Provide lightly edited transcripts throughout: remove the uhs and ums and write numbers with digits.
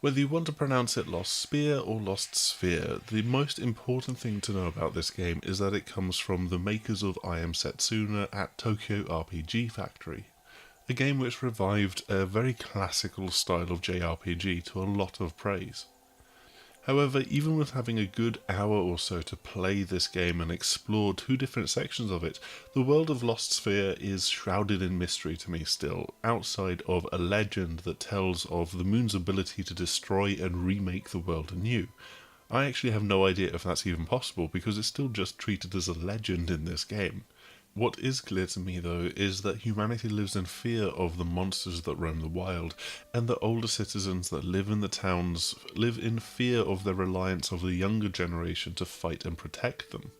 Whether you want to pronounce it Lost Sphear or Lost Sphere, the most important thing to know about this game is that it comes from the makers of I Am Setsuna at Tokyo RPG Factory, a game which revived a very classical style of JRPG to a lot of praise. However, even with having a good hour or so to play this game and explore two different sections of it, the world of Lost Sphere is shrouded in mystery to me still, outside of a legend that tells of the moon's ability to destroy and remake the world anew. I actually have no idea if that's even possible because it's still just treated as a legend in this game. What is clear to me, though, is that humanity lives in fear of the monsters that roam the wild, and the older citizens that live in the towns live in fear of the reliance of the younger generation to fight and protect them.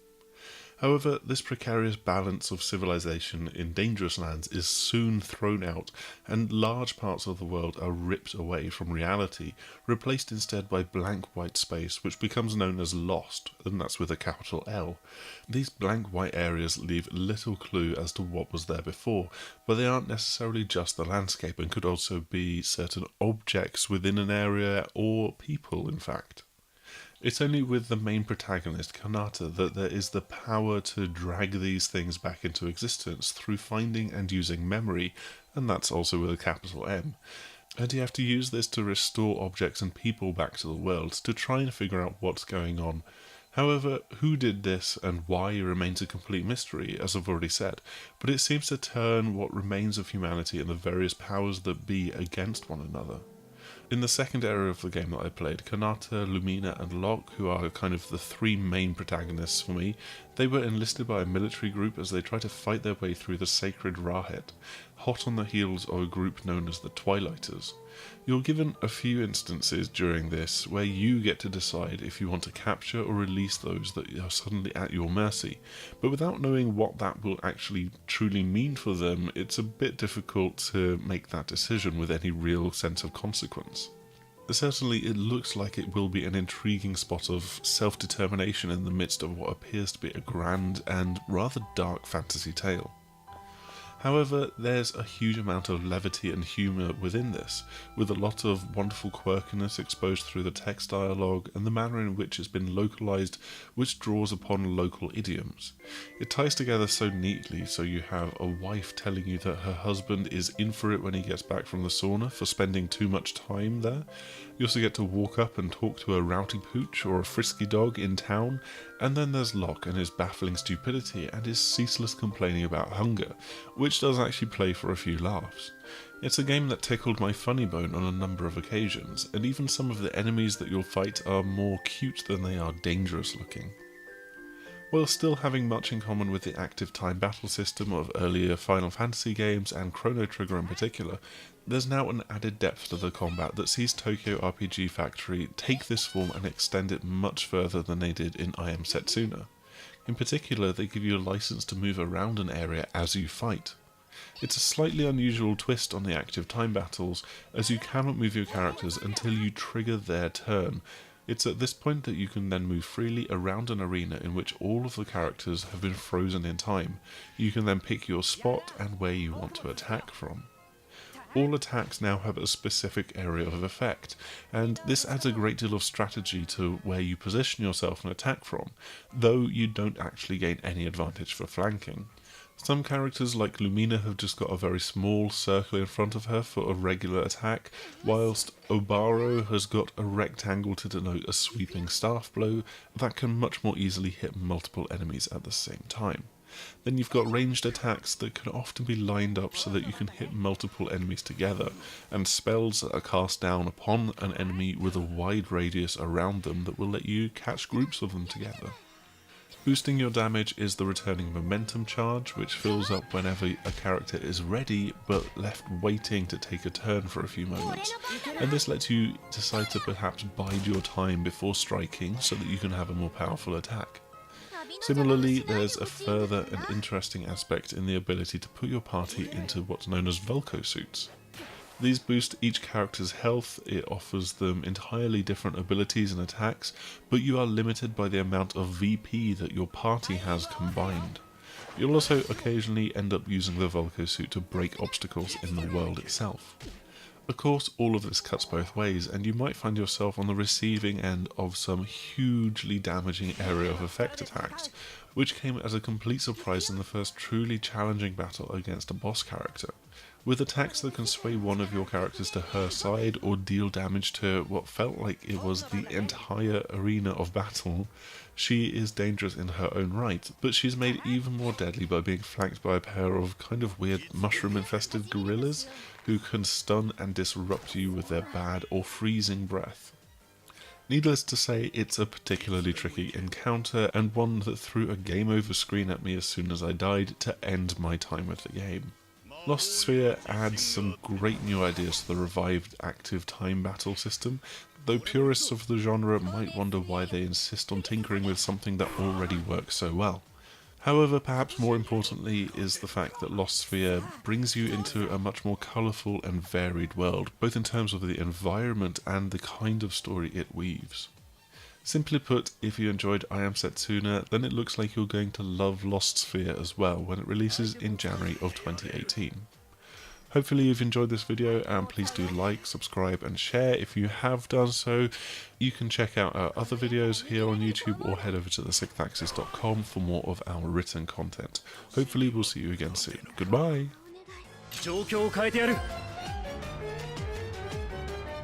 However, this precarious balance of civilization in dangerous lands is soon thrown out, and large parts of the world are ripped away from reality, replaced instead by blank white space, which becomes known as Lost, and that's with a capital L. These blank white areas leave little clue as to what was there before, but they aren't necessarily just the landscape and could also be certain objects within an area or people, in fact. It's only with the main protagonist, Kanata, that there is the power to drag these things back into existence through finding and using memory, and that's also with a capital M. And you have to use this to restore objects and people back to the world to try and figure out what's going on. However, who did this and why remains a complete mystery, as I've already said, but it seems to turn what remains of humanity and the various powers that be against one another. In the second area of the game that I played, Kanata, Lumina and Locke, who are kind of the three main protagonists for me, they were enlisted by a military group as they try to fight their way through the sacred Rahet, hot on the heels of a group known as the Twilighters. You're given a few instances during this where you get to decide if you want to capture or release those that are suddenly at your mercy, but without knowing what that will actually truly mean for them, it's a bit difficult to make that decision with any real sense of consequence. Certainly, it looks like it will be an intriguing spot of self-determination in the midst of what appears to be a grand and rather dark fantasy tale. However, there's a huge amount of levity and humour within this, with a lot of wonderful quirkiness exposed through the text dialogue and the manner in which it's been localised, which draws upon local idioms. It ties together so neatly, so you have a wife telling you that her husband is in for it when he gets back from the sauna for spending too much time there. You also get to walk up and talk to a rowdy pooch or a frisky dog in town, and then there's Locke and his baffling stupidity and his ceaseless complaining about hunger, which does actually play for a few laughs. It's a game that tickled my funny bone on a number of occasions, and even some of the enemies that you'll fight are more cute than they are dangerous looking. While still having much in common with the active time battle system of earlier Final Fantasy games and Chrono Trigger in particular, there's now an added depth to the combat that sees Tokyo RPG Factory take this form and extend it much further than they did in I Am Setsuna. In particular, they give you a license to move around an area as you fight. It's a slightly unusual twist on the active time battles, as you cannot move your characters until you trigger their turn. It's at this point that you can then move freely around an arena in which all of the characters have been frozen in time. You can then pick your spot and where you want to attack from. All attacks now have a specific area of effect, and this adds a great deal of strategy to where you position yourself and attack from, though you don't actually gain any advantage for flanking. Some characters like Lumina have just got a very small circle in front of her for a regular attack, whilst Obaro has got a rectangle to denote a sweeping staff blow that can much more easily hit multiple enemies at the same time. Then you've got ranged attacks that can often be lined up so that you can hit multiple enemies together, and spells that are cast down upon an enemy with a wide radius around them that will let you catch groups of them together. Boosting your damage is the returning momentum charge, which fills up whenever a character is ready but left waiting to take a turn for a few moments, and this lets you decide to perhaps bide your time before striking so that you can have a more powerful attack. Similarly, there's a further and interesting aspect in the ability to put your party into what's known as Vulko suits. These boost each character's health, it offers them entirely different abilities and attacks, but you are limited by the amount of VP that your party has combined. You'll also occasionally end up using the Vulko suit to break obstacles in the world itself. Of course, all of this cuts both ways, and you might find yourself on the receiving end of some hugely damaging area of effect attacks, which came as a complete surprise in the first truly challenging battle against a boss character. With attacks that can sway one of your characters to her side or deal damage to what felt like it was the entire arena of battle, she is dangerous in her own right, but she's made even more deadly by being flanked by a pair of kind of weird mushroom-infested gorillas who can stun and disrupt you with their bad or freezing breath. Needless to say, it's a particularly tricky encounter, and one that threw a game over screen at me as soon as I died to end my time with the game. Lost Sphear adds some great new ideas to the revived active time battle system, though purists of the genre might wonder why they insist on tinkering with something that already works so well. However, perhaps more importantly is the fact that Lost Sphear brings you into a much more colourful and varied world, both in terms of the environment and the kind of story it weaves. Simply put, if you enjoyed I Am Setsuna, then it looks like you're going to love Lost Sphear as well when it releases in January of 2018. Hopefully you've enjoyed this video, and please do like, subscribe and share if you have done so. You can check out our other videos here on YouTube or head over to thesixthaxis.com for more of our written content. Hopefully we'll see you again soon. Goodbye! 状況を変えてやる。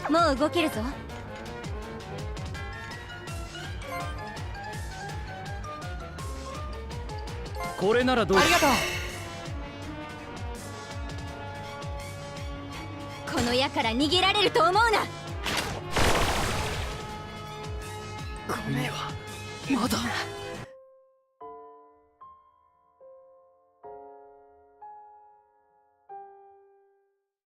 もう動けるぞ。これならどう？ありがとう。この矢から逃げられると思うな。ごめんはまだ。